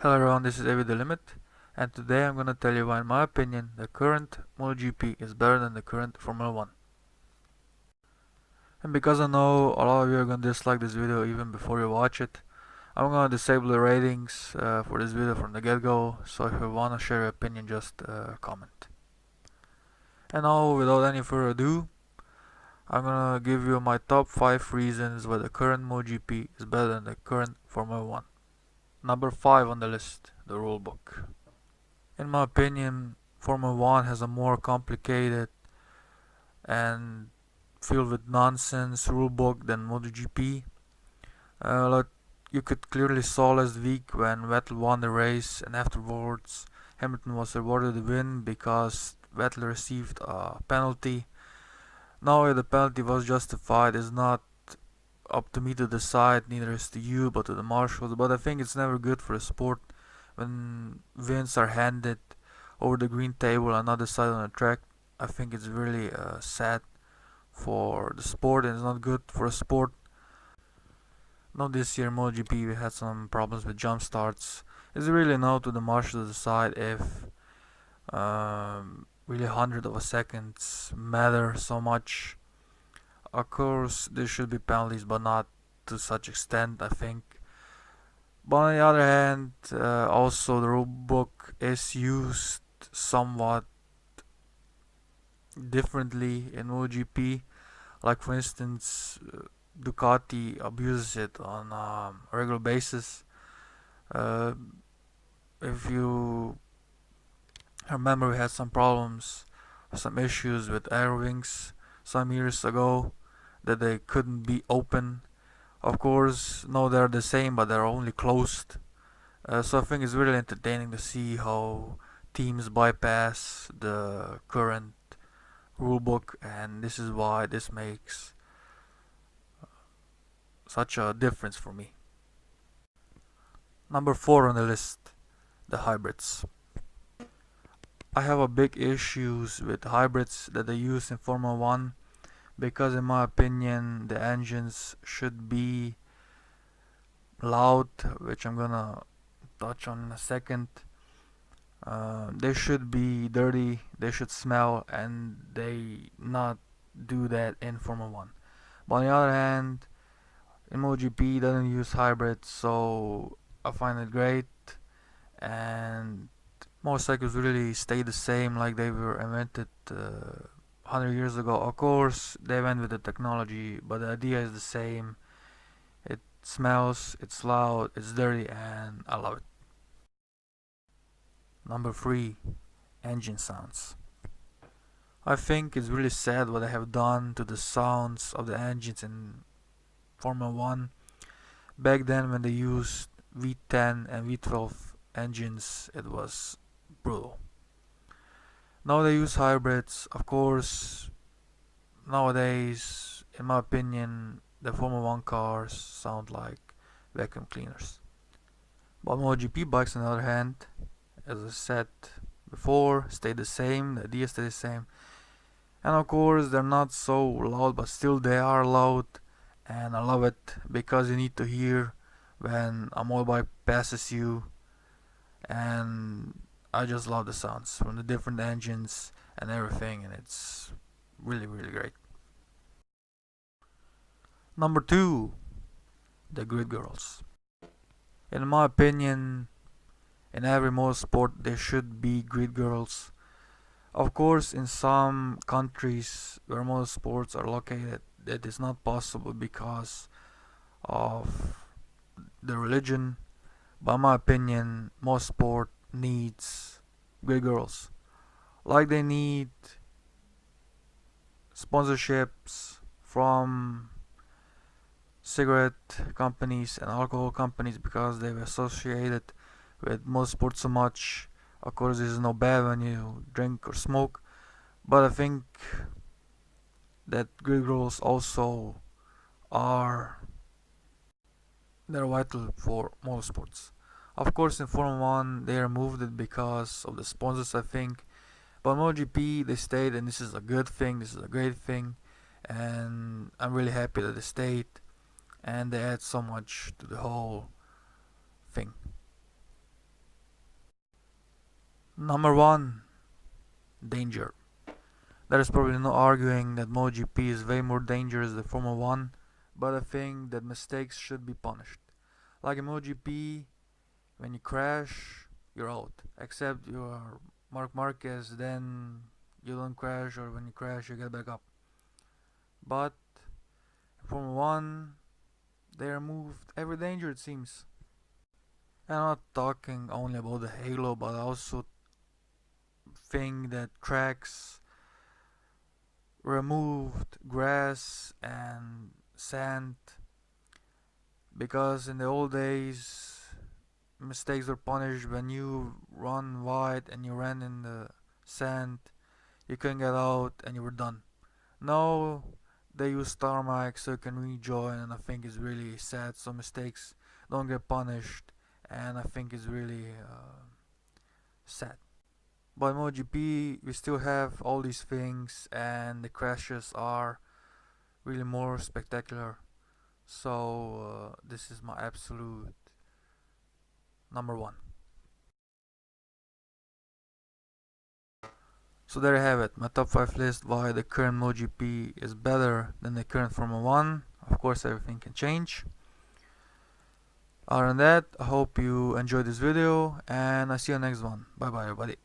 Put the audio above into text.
Hello everyone, this is Avi the Limit, and today I'm gonna tell you why in my opinion the current Motogp is better than the current Formula 1. And because I know a lot of you are gonna dislike this video even before you watch it, I'm gonna disable the ratings for this video from the get-go, so if you wanna share your opinion just comment. And now without any further ado, I'm gonna give you my top 5 reasons why the current Motogp is better than the current Formula 1. Number 5 on the list, the rulebook. In my opinion, Formula 1 has a more complicated and filled with nonsense rulebook than MotoGP. Like you could clearly saw last week when Vettel won the race and afterwards Hamilton was awarded the win because Vettel received a penalty. Now if the penalty was justified is not up to me to decide, neither is to you but to the marshals, but I think it's never good for a sport when wins are handed over the green table and not decided on the track. I think it's really sad for the sport and it's not good for a sport. Now this year MotoGP we had some problems with jump starts. It's really now to the marshals to decide if really hundred of a seconds matter so much. Of course there should be penalties but not to such extent I think. But on the other hand, also the rule book is used somewhat differently in MotoGP. Like for instance, Ducati abuses it on a regular basis. Uh, if you remember, we had some problems, some issues with air wings some years ago that they couldn't be open. Of course, no, they're the same, but they're only closed. So I think it's really entertaining to see how teams bypass the current rulebook, and this is why this makes such a difference for me. Number 4 on the list, the hybrids. I have a big issues with hybrids that they use in Formula 1 because in my opinion the engines should be loud, which I'm gonna touch on in a second. They should be dirty, they should smell, and they not do that in Formula 1. But on the other hand, in MotoGP doesn't use hybrids, so I find it great. And motorcycles really stay the same like they were invented 100 years ago. Of course, they went with the technology, but the idea is the same. It smells, it's loud, it's dirty, and I love it. Number 3, engine sounds. I think it's really sad what they have done to the sounds of the engines in Formula 1. Back then, when they used V10 and V12 engines, it was brutal. Now they use hybrids. Of course, nowadays, in my opinion, the Formula 1 cars sound like vacuum cleaners. But MotoGP bikes, on the other hand, as I said before, stay the same, the idea stay the same. And of course, they're not so loud, but still they are loud, and I love it because you need to hear when a motorbike passes you, and I just love the sounds from the different engines and everything, and it's really, really great. Number 2, the grid girls. In my opinion, in every motorsport there should be grid girls. Of course, in some countries where motorsports are located, that is not possible because of the religion. But in my opinion, most sport needs grid girls. Like they need sponsorships from cigarette companies and alcohol companies because they're associated with motorsport so much. Of course, this is no bad when you drink or smoke, but I think that grid girls also are they're vital for motorsports. Of course, in Formula 1 they removed it because of the sponsors, I think. But MotoGP they stayed, and this is a good thing. This is a great thing, and I'm really happy that they stayed, and they add so much to the whole thing. Number 1, danger. There is probably no arguing that MotoGP is way more dangerous than Formula 1, but I think that mistakes should be punished. Like in MotoGP, when you crash, you're out. Except you are Marc Marquez, then you don't crash, or when you crash, you get back up. But in Formula 1, they removed every danger, it seems. And I'm not talking only about the halo, but I also think that tracks removed grass and sand, because in the old days mistakes were punished. When you run wide and you ran in the sand, you couldn't get out and you were done. Now they use tarmac so you can rejoin, and I think it's really sad. So mistakes don't get punished, and I think it's really sad. But MotoGP, we still have all these things, and the crashes are really more spectacular. So this is my absolute number 1. So there you have it, my top 5 list why the current MotoGP is better than the current Formula 1. Of course, everything can change. Other than that, I hope you enjoyed this video, and I see you next one. Bye bye everybody.